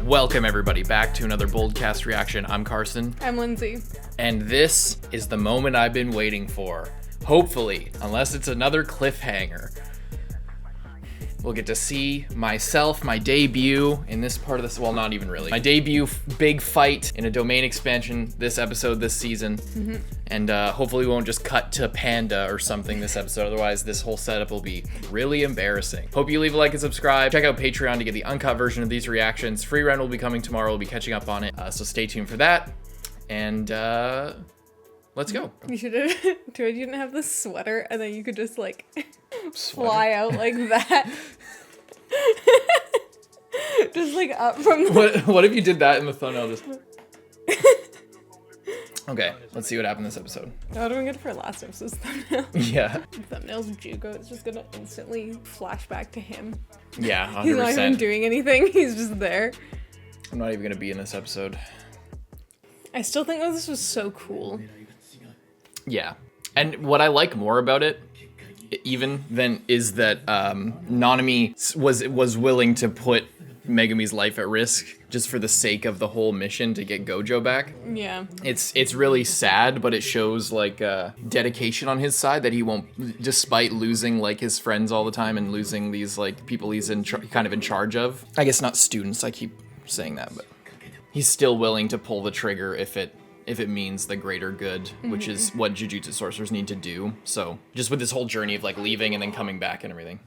Welcome everybody back to another Boldcast reaction. I'm Carson. I'm Lindsay. And this is the moment I've been waiting for. Hopefully, unless it's another cliffhanger, we'll get to see myself, my debut in this part of this, well, not even really. My debut big fight in a domain expansion this episode, this season. Mm-hmm. And hopefully we won't just cut to Panda or something this episode. Otherwise, this whole setup will be really embarrassing. Hope you leave a like and subscribe. Check out Patreon to get the uncut version of these reactions. Free run will be coming tomorrow. We'll be catching up on it. So stay tuned for that. And let's go. You should have, Toji didn't have this sweater and then you could just like fly out like that. Just like up from the... What if you did that in the thumbnail? Just... Okay, let's see what happened this episode. How do we get for last episode's thumbnail? Yeah. Thumbnail's Jogo. It's just gonna instantly flash back to him. Yeah, 100%. He's not even doing anything. He's just there. I'm not even gonna be in this episode. I still think that this was so cool. Yeah, and what I like more about it, even than, is that Nanami was willing to put Megami's life at risk just for the sake of the whole mission to get Gojo back. Yeah. It's really sad, but it shows like dedication on his side that he won't, despite losing like his friends all the time and losing these like people he's kind of in charge of. I guess not students, I keep saying that, but he's still willing to pull the trigger if it means the greater good, which is what Jujutsu sorcerers need to do. So just with this whole journey of like leaving and then coming back and everything.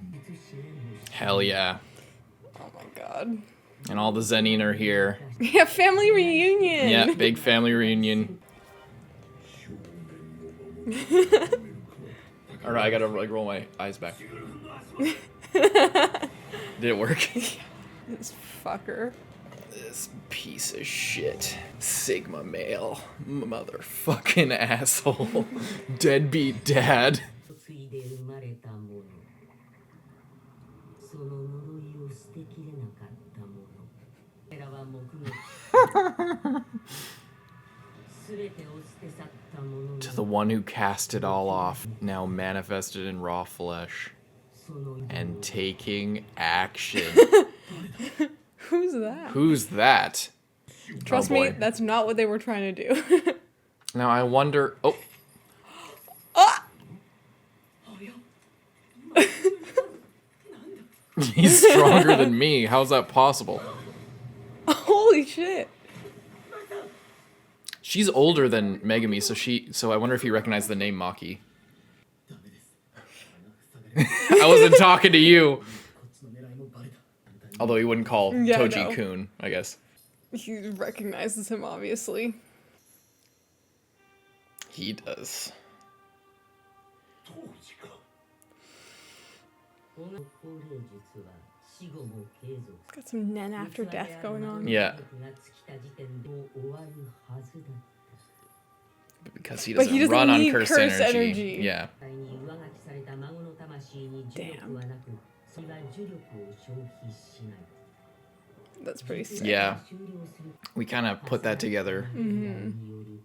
Hell yeah. Oh my god. And all the zenin are here. Yeah, family reunion. Yeah, big family reunion. All right, I gotta like roll my eyes back. Did it work? This fucker. This piece of shit. Sigma male. Motherfucking asshole. Deadbeat dad. To the one who cast it all off, now manifested in raw flesh. And taking action. Who's that? Who's that? Trust me, that's not what they were trying to do. Now I wonder... Oh! Ah! He's stronger than me. How's that possible? Holy shit. She's older than Megami, so I wonder if he recognized the name Maki. I wasn't talking to you. Although he wouldn't call Toji Kun, I guess. He recognizes him, obviously. He does. Got some Nen after death going on. Yeah. Because he But he doesn't doesn't run on need curse energy. Yeah. Damn. That's pretty sick. Yeah. We kind of put that together. Mm-hmm.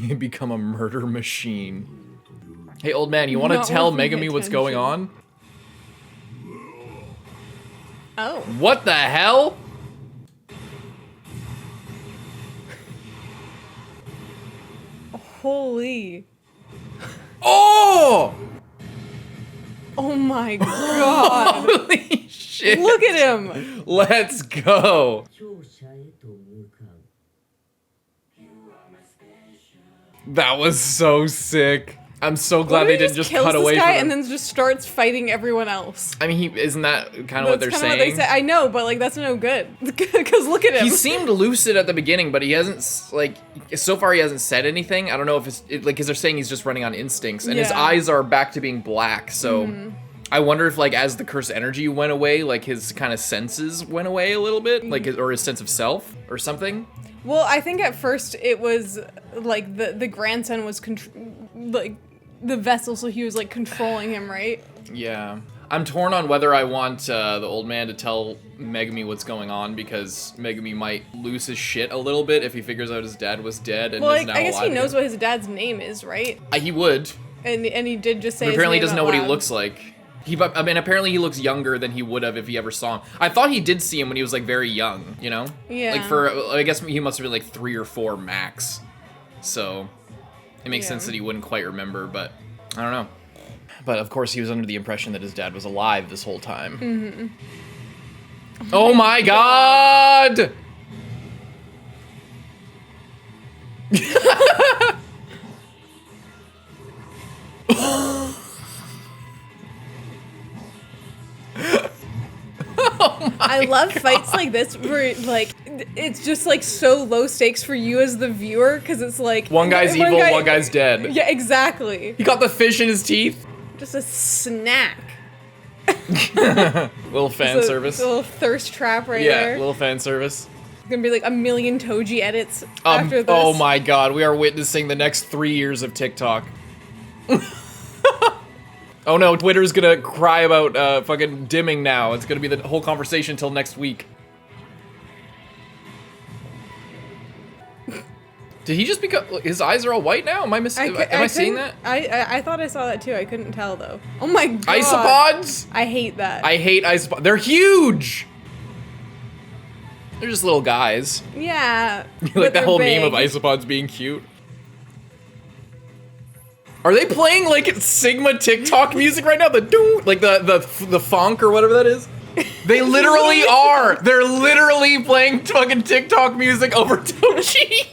You become a murder machine. Hey, old man, you want to tell Megami what's going on? Oh. What the hell? Holy. Oh! Oh my god. Holy shit. Look at him. Let's go. That was so sick. I'm so glad they didn't just cut away from him. And then just starts fighting everyone else. I mean, isn't that kind of what they're saying? What they say. I know, but like that's no good. Because look at him. He seemed lucid at the beginning, but he hasn't, like, so far he hasn't said anything. I don't know if it's, like, because they're saying he's just running on instincts, and his eyes are back to being black, so I wonder if, like, as the curse energy went away, like, his kind of senses went away a little bit, like, or his sense of self, or something. Well, I think at first it was, like, the grandson was, like, the vessel, so he was, like, controlling him, right? Yeah. I'm torn on whether I want the old man to tell Megumi what's going on, because Megumi might lose his shit a little bit if he figures out his dad was dead and is now alive. I guess he knows what his dad's name is, right? He would. And he did just say But apparently he his doesn't name know what out he loud. looks like. I mean, apparently he looks younger than he would have if he ever saw him. I thought he did see him when he was, like, very young, you know? Yeah. Like, I guess he must have been, like, 3 or 4 max. So, it makes sense that he wouldn't quite remember, but I don't know. But, of course, he was under the impression that his dad was alive this whole time. Mm-hmm. Oh my god! I love fights like this where, like, it's just, like, so low stakes for you as the viewer, because it's like... One guy's evil, one guy's dead. Yeah, exactly. He got the fish in his teeth. Just a snack. Little fan service. A little thirst trap right Yeah, there. little fan service. Gonna be like a million Toji edits after this. Oh my god, we are witnessing the next 3 years of TikTok. Oh no, Twitter's gonna cry about fucking dimming now. It's gonna be the whole conversation until next week. Did he just become... His eyes are all white now? Am I missing... Am I seeing that? I thought I saw that too. I couldn't tell though. Oh my god. Isopods? I hate that. I hate isopods. They're huge! They're just little guys. Yeah. Like that whole meme of isopods being cute. Are they playing like Sigma TikTok music right now? The doo, like the funk or whatever that is? They literally are. They're literally playing fucking TikTok music over Toji.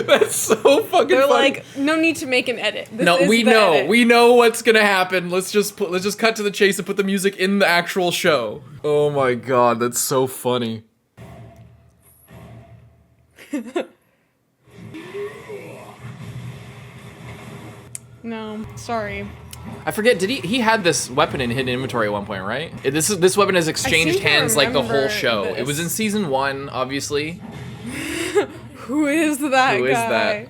That's so fucking They're funny. like, no need to make an edit. This No, is we the know. edit. We know what's gonna happen. Let's just cut to the chase and put the music in the actual show. Oh my god, that's so funny. No, sorry. I forget, did he had this weapon in hidden inventory at one point, right? This weapon has exchanged hands like the whole show. this. It was in season 1, obviously. Who is that Who guy? is that?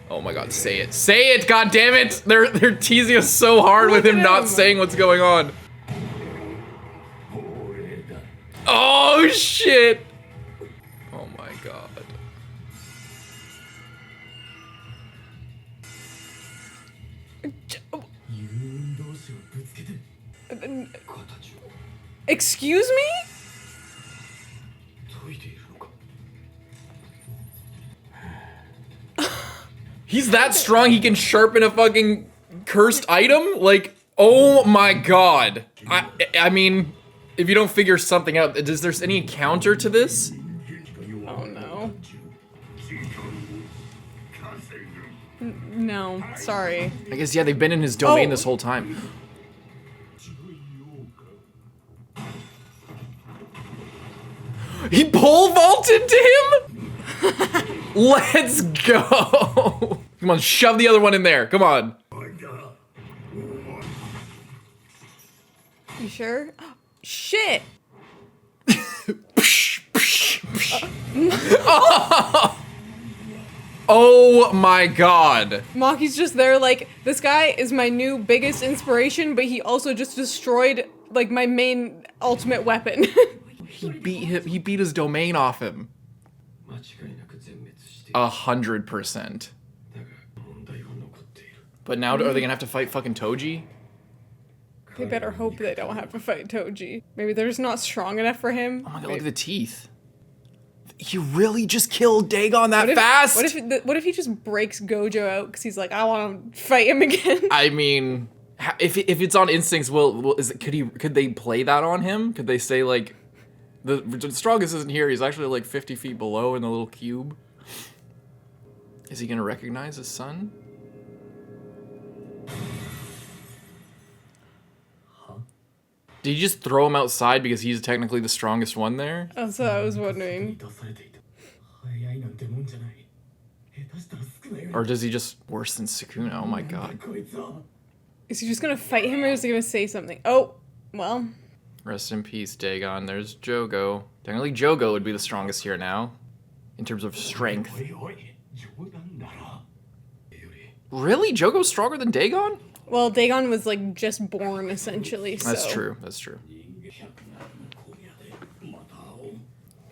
Oh my god, say it. Say it, god damn it! They're teasing us so hard with Look him at not him. saying what's going on. Oh shit! Oh my god. Excuse me? He's that strong he can sharpen a fucking cursed item? Like, oh my god. I mean, if you don't figure something out, is there any counter to this? Oh no. No, sorry. I guess, yeah, they've been in his domain Oh. this whole time. He pole vaulted to him? Let's go. Come on, shove the other one in there. Come on. You sure? Shit! Oh my god. Maki's just there like, this guy is my new biggest inspiration, but he also just destroyed like my main ultimate weapon. He beat his domain off him. 100%. But now are they gonna have to fight fucking Toji? They better hope they don't have to fight Toji. Maybe they're just not strong enough for him. Oh my god, look at the teeth. He really just killed Dagon that What if, fast? what if he just breaks Gojo out because he's like, I want to fight him again? I mean, if it's on instincts, could they play that on him? Could they say like, the strongest isn't here, he's actually like 50 feet below in the little cube? Is he gonna recognize his son? Did you just throw him outside because he's technically the strongest one there? That's what I was wondering. Or does he just worse than Sukuna? Oh my god. Is he just gonna fight him or is he gonna say something? Oh, well. Rest in peace, Dagon. There's Jogo. Technically, Jogo would be the strongest here now, in terms of strength. Really? Jogo's stronger than Dagon? Well, Dagon was like just born essentially. That's so. true. That's true.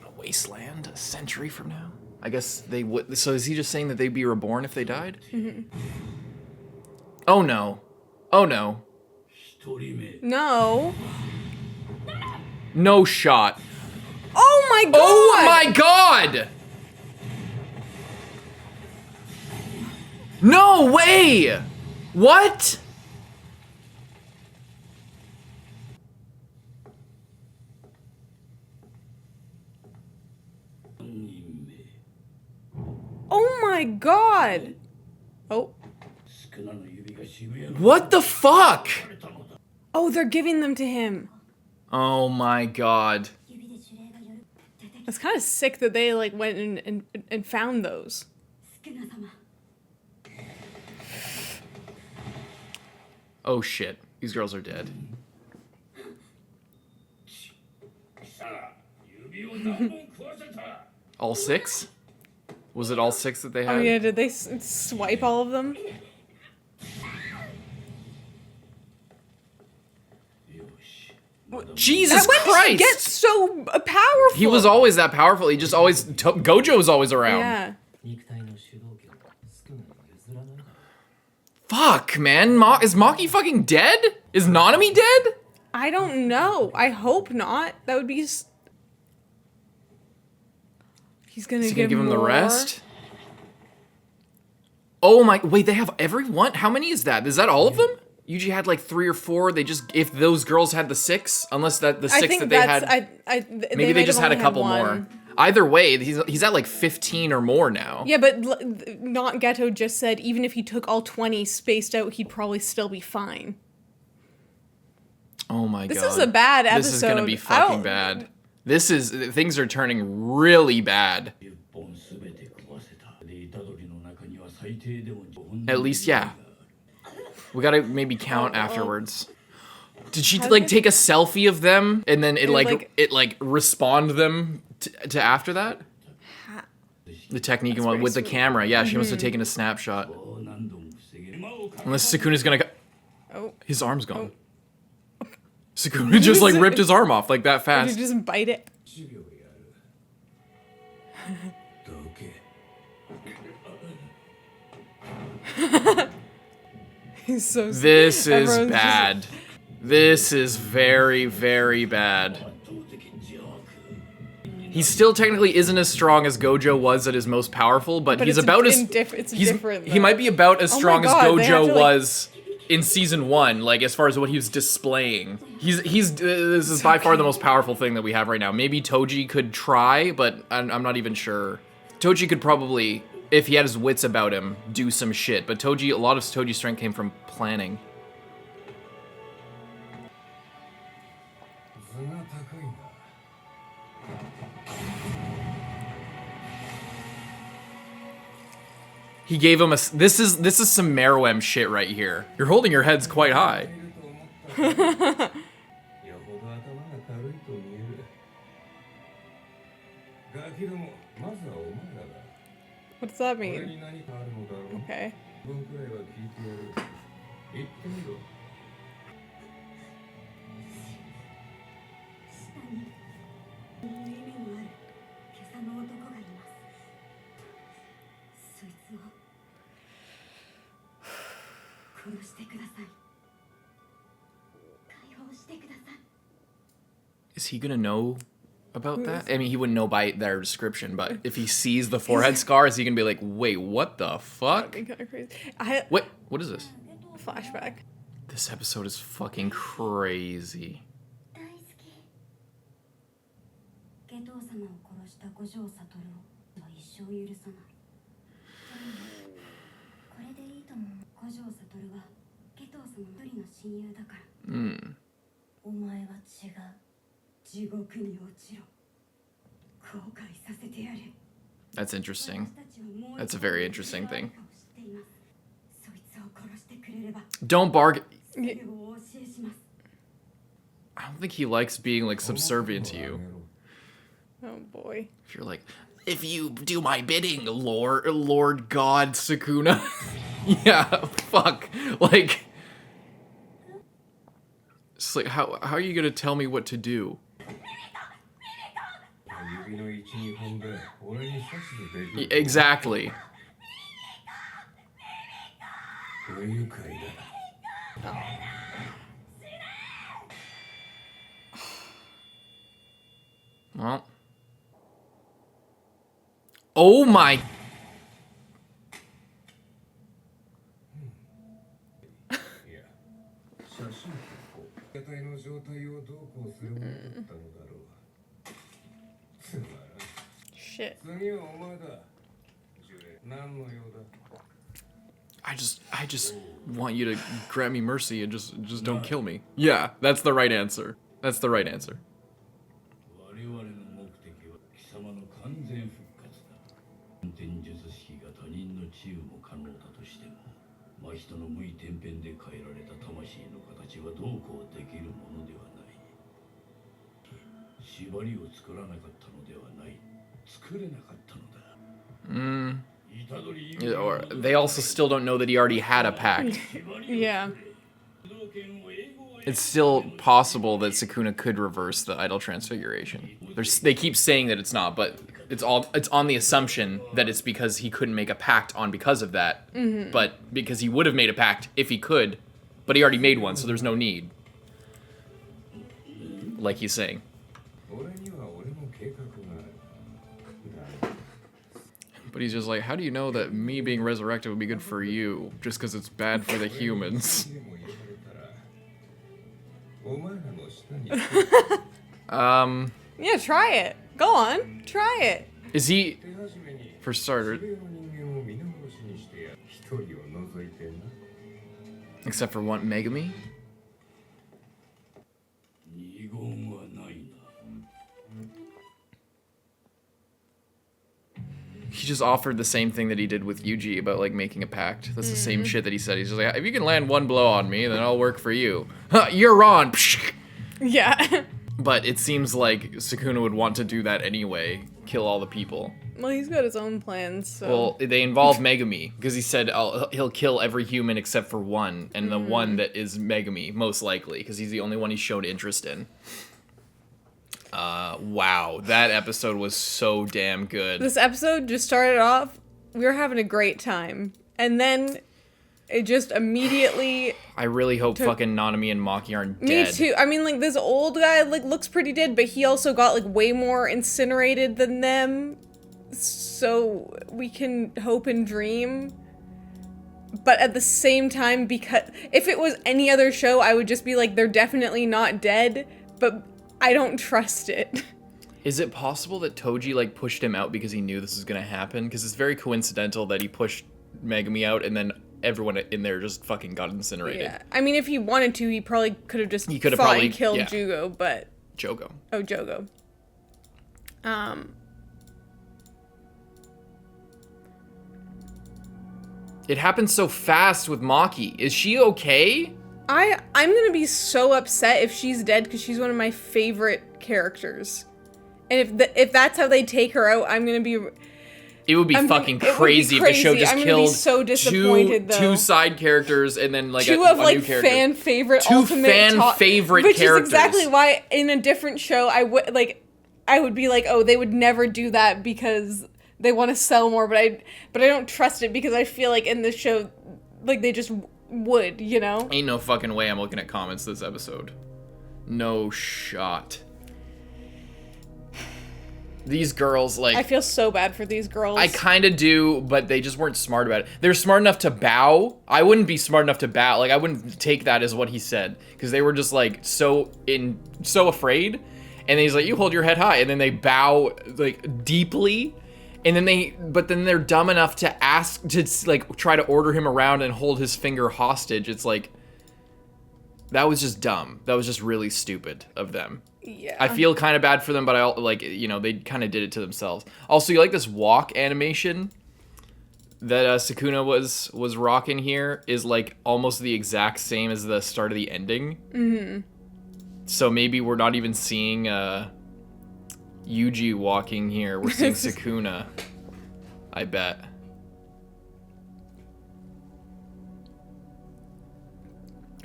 A wasteland a century from now? I guess they would. So is he just saying that they'd be reborn if they died? Mm-hmm. Oh no. Oh no. No. No shot. Oh my god! Oh my god! No way! What? Oh my god! Oh. What the fuck? Oh, they're giving them to him. Oh my god. It's kind of sick that they like went and found those. Oh shit. These girls are dead. All 6? Was it all 6 that they had? Oh yeah, did they swipe all of them? Jesus When Christ! did he get so powerful? He was always that powerful. He just always... Gojo was always around. Yeah. Fuck, man. Is Maki fucking dead? Is Nanami dead? I don't know. I hope not. That would be... He's gonna Is he gonna give him the more? rest? Oh my... Wait, they have everyone? How many is that? Is that all of them? Usually had like 3 or 4. They just... If those girls had the 6, unless that the 6 I think that they that's, had... Maybe they just had a couple more. Either way, he's at like 15 or more now. Yeah, but not Geto just said even if he took all 20 spaced out, he'd probably still be fine. Oh my god. This is a bad episode. This is gonna be fucking bad. This is... Things are turning really bad. At least, yeah. We gotta maybe count afterwards. Did she like take a selfie of them and then it respond them to after that? The technique one with the camera. Yeah, she must have taken a snapshot. Unless Sukuna's gonna go. Oh. His arm's gone. Sukuna just like ripped his arm off like that fast. Did you just bite it? He's so scared. This is Everyone's bad. This is very, very bad. He still technically isn't as strong as Gojo was at his most powerful, but he's it's about as it's different. he might be about as Oh my strong as God, they have Gojo to, like- was in season 1, like as far as what he was displaying. This is by far the most powerful thing that we have right now. Maybe Toji could try, but I'm not even sure. Toji could probably, if he had his wits about him, do some shit. But Toji, a lot of Toji's strength came from planning. He gave him a. This is some Meruem shit right here. You're holding your heads quite high. What does that mean? Okay. Is he gonna know about that? I mean, he wouldn't know by their description, but if he sees the forehead scar, is he gonna be like, wait, what the fuck? That'd be kind of crazy. What is this? Flashback. This episode is fucking crazy. That's interesting. That's a very interesting thing. Don't bargain. I don't think he likes being like subservient to you. Oh boy. If you're like, if you do my bidding, Lord God Sukuna. Yeah, fuck. Like, it's like, how are you gonna tell me what to do? Exactly. Well. Oh my. Shit. I just want you to grant me mercy and just don't kill me. Yeah, that's the right answer. That's the right answer. Or they also still don't know that he already had a pact. Yeah. It's still possible that Sukuna could reverse the idol transfiguration. They keep saying that it's not, but it's on the assumption that it's because he couldn't make a pact because of that. Mm-hmm. But because he would have made a pact if he could, but he already made one, so there's no need. Like he's saying. But he's just like, how do you know that me being resurrected would be good for you, just because it's bad for the humans? Yeah, try it. Go on, try it. Is he, for starters, except for one Megami? He just offered the same thing that he did with Yuji about, like, making a pact. That's the same shit that he said. He's just like, if you can land one blow on me, then I'll work for you. Huh, you're on! Yeah. But it seems like Sukuna would want to do that anyway. Kill all the people. Well, he's got his own plans, so... Well, they involve Megami, because he said he'll kill every human except for one, and the one that is Megami, most likely, because he's the only one he's showed interest in. Wow, that episode was so damn good. This episode just started off, we were having a great time, and then it just immediately... I really hope fucking Nanami and Maki aren't dead. Me too. I mean, like, this old guy, like, looks pretty dead, but he also got, like, way more incinerated than them, so we can hope and dream. But at the same time, because if it was any other show, I would just be like, they're definitely not dead, but I don't trust it. Is it possible that Toji, like, pushed him out because he knew this was gonna happen? Because it's very coincidental that he pushed Megami out and then everyone in there just fucking got incinerated. Yeah. I mean, if he wanted to, he probably could have just killed Jugo, but... Jogo. Oh, Jogo. It happened so fast with Maki. Is she okay? I'm gonna be so upset if she's dead because she's one of my favorite characters. And if that's how they take her out, I'm gonna be... It would be fucking crazy if the show just killed so disappointed, two side characters and then like two a of like new character. fan favorite Two ultimate fan favorite which characters. Is exactly why in a different show I would be like, oh, they would never do that because they want to sell more, but I don't trust it because I feel like in this show, like they just would, you know? Ain't no fucking way I'm looking at comments this episode. No shot. These girls, like... I feel so bad for these girls. I kind of do, but they just weren't smart about it. They're smart enough to bow. I wouldn't be smart enough to bow. Like, I wouldn't take that as what he said. Because they were just, like, so afraid. And then he's like, you hold your head high. And then they bow, like, deeply. And then but then they're dumb enough to ask, to, like, try to order him around and hold his finger hostage. It's like... That was just dumb. That was just really stupid of them. Yeah. I feel kind of bad for them, but I like, you know, they kind of did it to themselves. Also, you like this walk animation that Sukuna was rocking here is like almost the exact same as the start of the ending. Mm-hmm. So maybe we're not even seeing Yuji walking here. We're seeing Sukuna. I bet.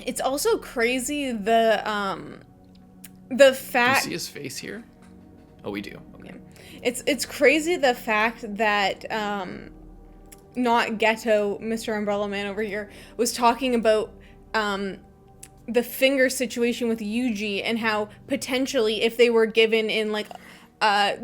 It's also crazy the fact. Do you see his face here? Oh, we do. Okay. Yeah. It's crazy the fact that not Geto, Mr. Umbrella Man over here, was talking about the finger situation with Yuji and how potentially if they were given in like a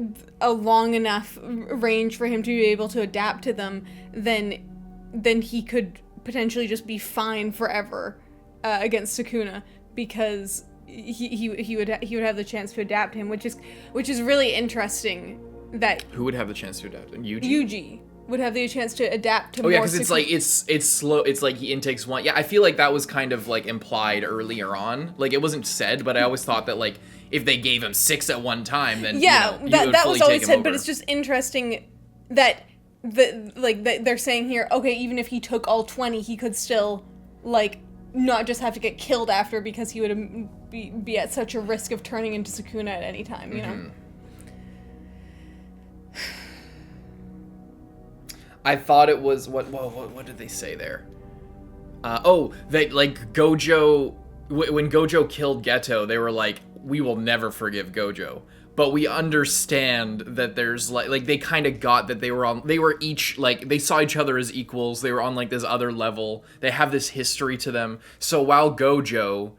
long enough range for him to be able to adapt to them, then he could potentially just be fine forever against Sukuna, because he would have the chance to adapt him, which is really interesting. That who would have the chance to adapt? Yuji would have the chance to adapt to. Oh yeah, because it's like it's slow. It's like he intakes one. Yeah, I feel like that was kind of like implied earlier on. Like it wasn't said, but I always thought that like if they gave him 6 at one time, then yeah, that was always said. Over. But it's just interesting that they're saying here. Okay, even if he took all 20, he could still like not just have to get killed after, because he would be at such a risk of turning into Sukuna at any time. You know. I thought it was what did they say there? They like Gojo when Gojo killed Geto, they were like, we will never forgive Gojo. But we understand that there's like they kind of got that they were each like they saw each other as equals. They were on like this other level. They have this history to them. So while Gojo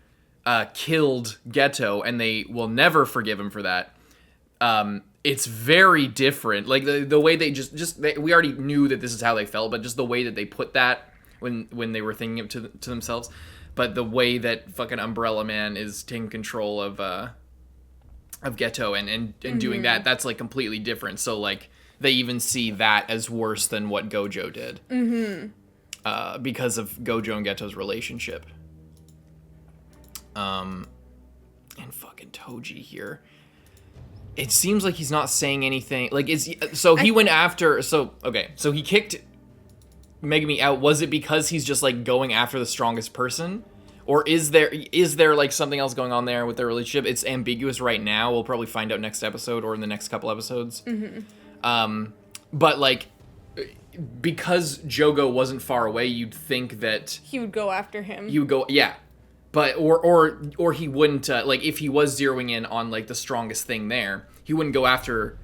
killed Geto and they will never forgive him for that, it's very different. Like the way they we already knew that this is how they felt, but just the way that they put that when they were thinking it to themselves. But the way that fucking Umbrella Man is taking control of Geto and doing that's like completely different. So like they even see that as worse than what Gojo did. Because of Gojo and Geto's relationship. And fucking Toji here. It seems like he's not saying anything. Like, he kicked Megumi out. Was it because he's just like going after the strongest person? Or is there like something else going on there with their relationship? It's ambiguous right now. We'll probably find out next episode or in the next couple episodes. But like, because Jogo wasn't far away, you'd think that he would go after him. You would go, yeah. But or he wouldn't like if he was zeroing in on like the strongest thing there, he wouldn't go after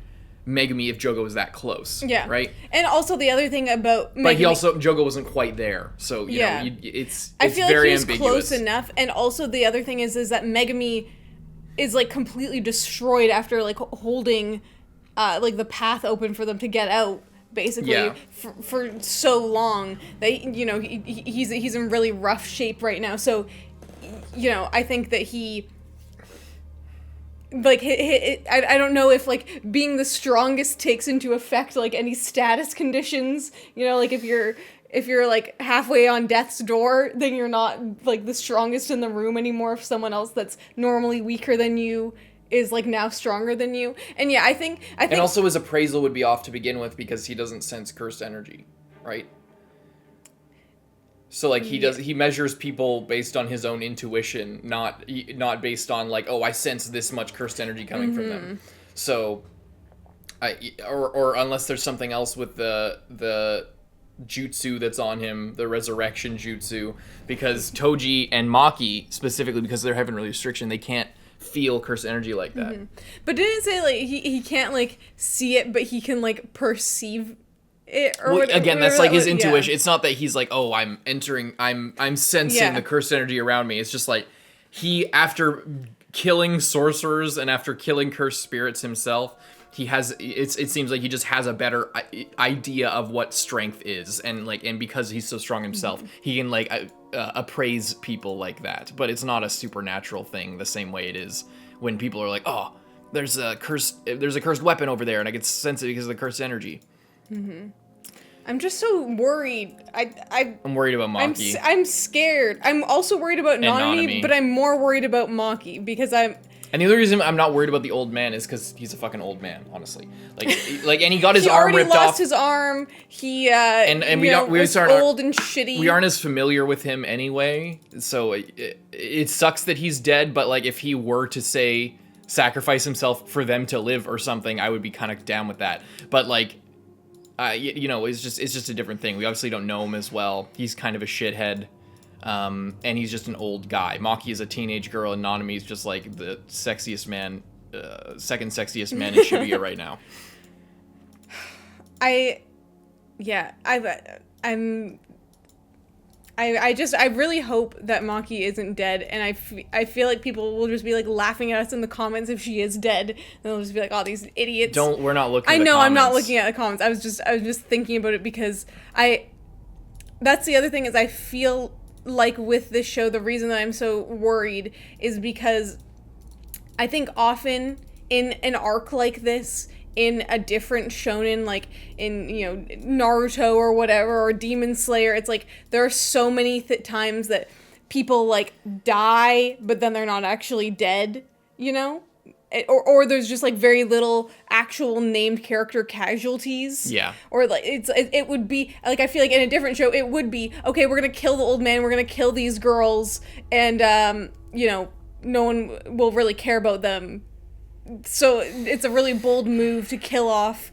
Megumi if Jogo was that close. Yeah. Right. And also the other thing about Megumi, but Jogo wasn't quite there, so you know it's I feel very like he was ambiguous. Close enough. And also the other thing is that Megumi is like completely destroyed after like holding like the path open for them to get out. Basically, for so long that he's in really rough shape right now. So. I think that he, like, I don't know if, like, being the strongest takes into effect, like, any status conditions. Like, if you're, like, halfway on death's door, then you're not, like, the strongest in the room anymore if someone else that's normally weaker than you is, like, now stronger than you. And, yeah, I think... And also his appraisal would be off to begin with because he doesn't sense cursed energy, right? So like he measures people based on his own intuition, not based on like, oh, I sense this much cursed energy coming from them. So, or unless there's something else with the jutsu that's on him, the resurrection jutsu, because Toji and Maki specifically, because they're having really restriction, they can't feel cursed energy like that. But didn't it say like he can't like see it, but he can like perceive it, or again, that's like his intuition. It's not that he's like, oh, I'm sensing the cursed energy around me. It's just like he, after killing sorcerers and after killing cursed spirits himself, it seems like he just has a better idea of what strength is, and because he's so strong himself, he can like appraise people like that. But it's not a supernatural thing the same way it is when people are like, oh, there's a cursed weapon over there, and I can sense it because of the cursed energy. I'm just so worried. I'm worried about Maki. I'm scared. I'm also worried about Nanami, but I'm more worried about Maki because I'm. And the other reason I'm not worried about the old man is because he's a fucking old man, honestly. And he got his arm ripped off. He already lost his arm. He and we was old and shitty. We aren't as familiar with him anyway, so it sucks that he's dead. But like, if he were to say sacrifice himself for them to live or something, I would be kind of down with that. But like. It's just a different thing. We obviously don't know him as well. He's kind of a shithead. And he's just an old guy. Maki is a teenage girl, and Nanami is just like the sexiest man, second sexiest man in Shibuya right now. I really hope that Maki isn't dead, and I feel like people will just be like laughing at us in the comments if she is dead, and they'll just be like, "Oh, these idiots." We're not looking at the comments. I know, I'm not comments. looking at the comments. I was just thinking about it because that's the other thing is I feel like with this show, the reason that I'm so worried is because I think often in an arc like this, in a different shonen, like in, you know, Naruto or whatever, or Demon Slayer, it's like there are so many times that people like die, but then they're not actually dead, you know? Or there's just like very little actual named character casualties. Yeah. Or like it would be like, I feel like in a different show it would be, okay, we're gonna kill the old man, we're gonna kill these girls, and you know, no one will really care about them. So it's a really bold move to kill off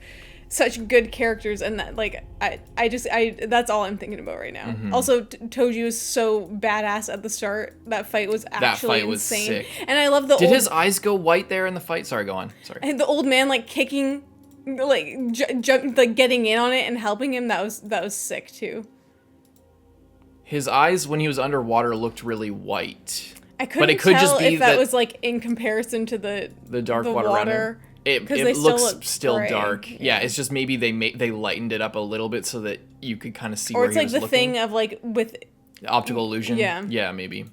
such good characters, and that like I that's all I'm thinking about right now. Mm-hmm. Also, Toji was so badass at the start. That fight was actually insane. Was sick. And I love the Did his eyes go white there in the fight? Sorry, go on. Sorry. And the old man like kicking, like jump, like getting in on it and helping him. That was sick too. His eyes when he was underwater looked really white. I couldn't tell if that was like in comparison to the dark water. It looks still gray. Dark. Yeah, it's just maybe they lightened it up a little bit so that you could kind of see where he was looking. Or it's like the thing of like with optical illusion. Yeah. Yeah, maybe.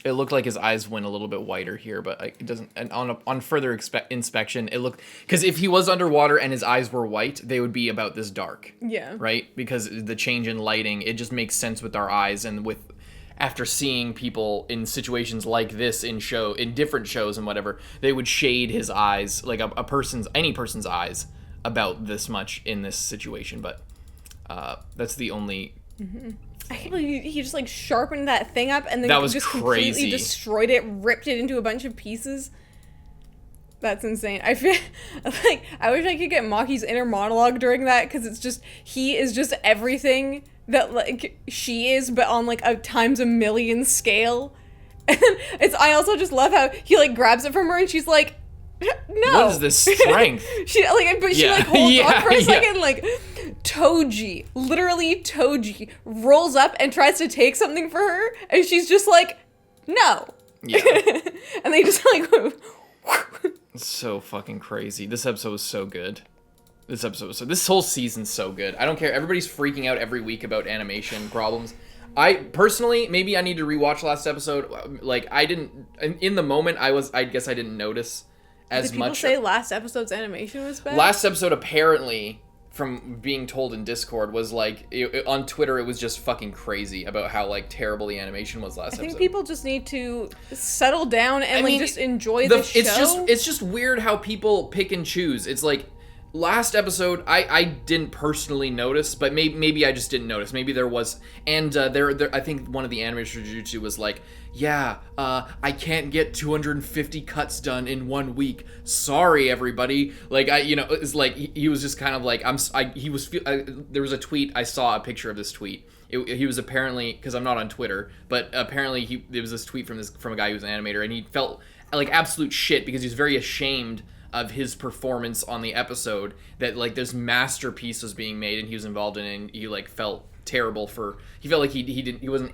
It looked like his eyes went a little bit whiter here, but it doesn't. And on further inspection, it looked, because if he was underwater and his eyes were white, they would be about this dark. Yeah. Right? Because the change in lighting, it just makes sense with our eyes, and with after seeing people in situations like this in different shows and whatever, they would shade his eyes, like any person's eyes, about this much in this situation. But that's the only. Mm-hmm. I can't believe he just like sharpened that thing up and then that was just crazy. Completely destroyed it, ripped it into a bunch of pieces. That's insane. I feel like I wish I could get Maki's inner monologue during that, because it's just, he is just everything that like she is, but on like a times a million scale. And I also just love how he like grabs it from her and she's like, no. What is this strength? She like holds on for a second, like Toji, literally Toji, rolls up and tries to take something for her, and she's just like, no. Yeah. And they just like it's so fucking crazy. This episode was so good. This whole season's so good. I don't care. Everybody's freaking out every week about animation problems. I personally, maybe I need to rewatch last episode. Like, I didn't, in the moment, I guess I didn't notice as much. Did people say last episode's animation was bad? Last episode, apparently, from being told in Discord, was like, on Twitter, it was just fucking crazy about how like terrible the animation was last episode. I think people just need to settle down and just enjoy the show. It's just weird how people pick and choose. It's like, last episode, I didn't personally notice, but maybe I just didn't notice. Maybe there was, and there I think one of the animators for Jujutsu was like, yeah, I can't get 250 cuts done in 1 week. Sorry, everybody. Like, it's like he was just kind of like, there was a tweet, I saw a picture of this tweet. He was apparently, because I'm not on Twitter, but apparently there was this tweet from a guy who's an animator, and he felt like absolute shit because he was very ashamed of his performance on the episode, that like this masterpiece was being made and he was involved in it, and he like felt terrible he felt like he wasn't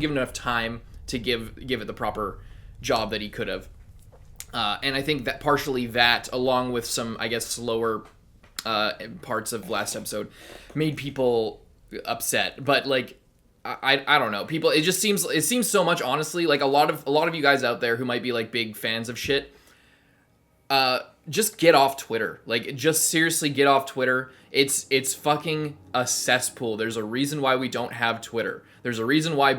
given enough time to give it the proper job that he could have. And I think that partially that, along with some, I guess, slower parts of last episode, made people upset. But like, I don't know, people, it seems so much, honestly, like a lot of you guys out there who might be like big fans of shit, just get off Twitter. Like, just seriously get off Twitter. It's fucking a cesspool. There's a reason why we don't have Twitter. There's a reason why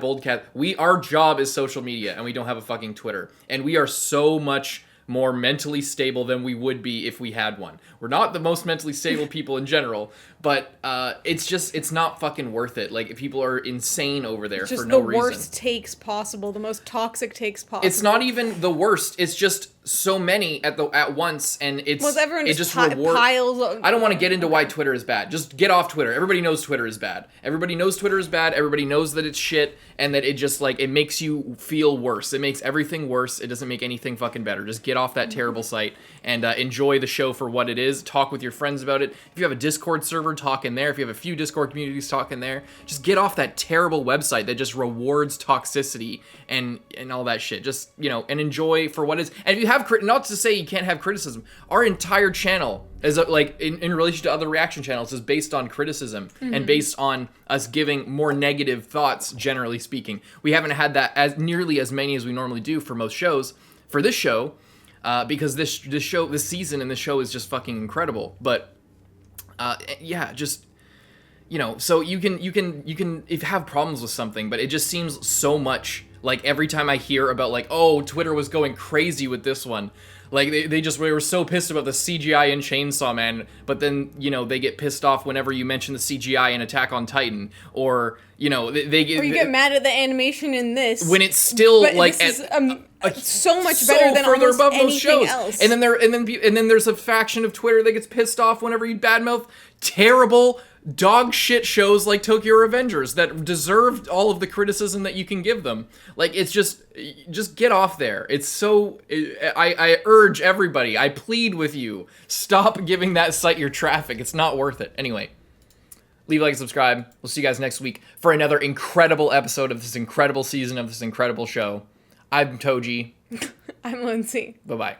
our job is social media, and we don't have a fucking Twitter. And we are so much more mentally stable than we would be if we had one. We're not the most mentally stable people in general, but it's not fucking worth it. Like, people are insane over there for no reason. Just the worst takes possible, the most toxic takes possible. It's not even the worst. It's just so many at once, and everyone it just rewards. piles of, I don't want to get into why Twitter is bad. Just get off Twitter. Everybody knows Twitter is bad. Everybody knows Twitter is bad. Everybody knows that it's shit, and that it just like it makes you feel worse. It makes everything worse. It doesn't make anything fucking better. Just get off that terrible site and enjoy the show for what it is. Talk with your friends about it. If you have a Discord server, talk in there. If you have a few Discord communities, talk in there. Just get off that terrible website that just rewards toxicity and all that shit. Just, and enjoy for what is. And if you have not to say you can't have criticism. Our entire channel is in relation to other reaction channels is based on criticism and based on us giving more negative thoughts, generally speaking. We haven't had that as nearly as many as we normally do for most shows. For this show, because this season and this show is just fucking incredible. But just so you can if you have problems with something, but it just seems so much like every time I hear about like, oh, Twitter was going crazy with this one. Like they were so pissed about the CGI in Chainsaw Man, but then they get pissed off whenever you mention the CGI in Attack on Titan, or they get. Or you get mad at the animation in this when it's still but like this is, so much better than further almost above anything most shows. else. And then there's a faction of Twitter that gets pissed off whenever you badmouth terrible dog shit shows like Tokyo Revengers that deserved all of the criticism that you can give them. Like, it's just get off there. It's so, I urge everybody, I plead with you, stop giving that site your traffic. It's not worth it. Anyway, leave a like and subscribe. We'll see you guys next week for another incredible episode of this incredible season of this incredible show. I'm Toji. I'm Lindsay. Bye-bye.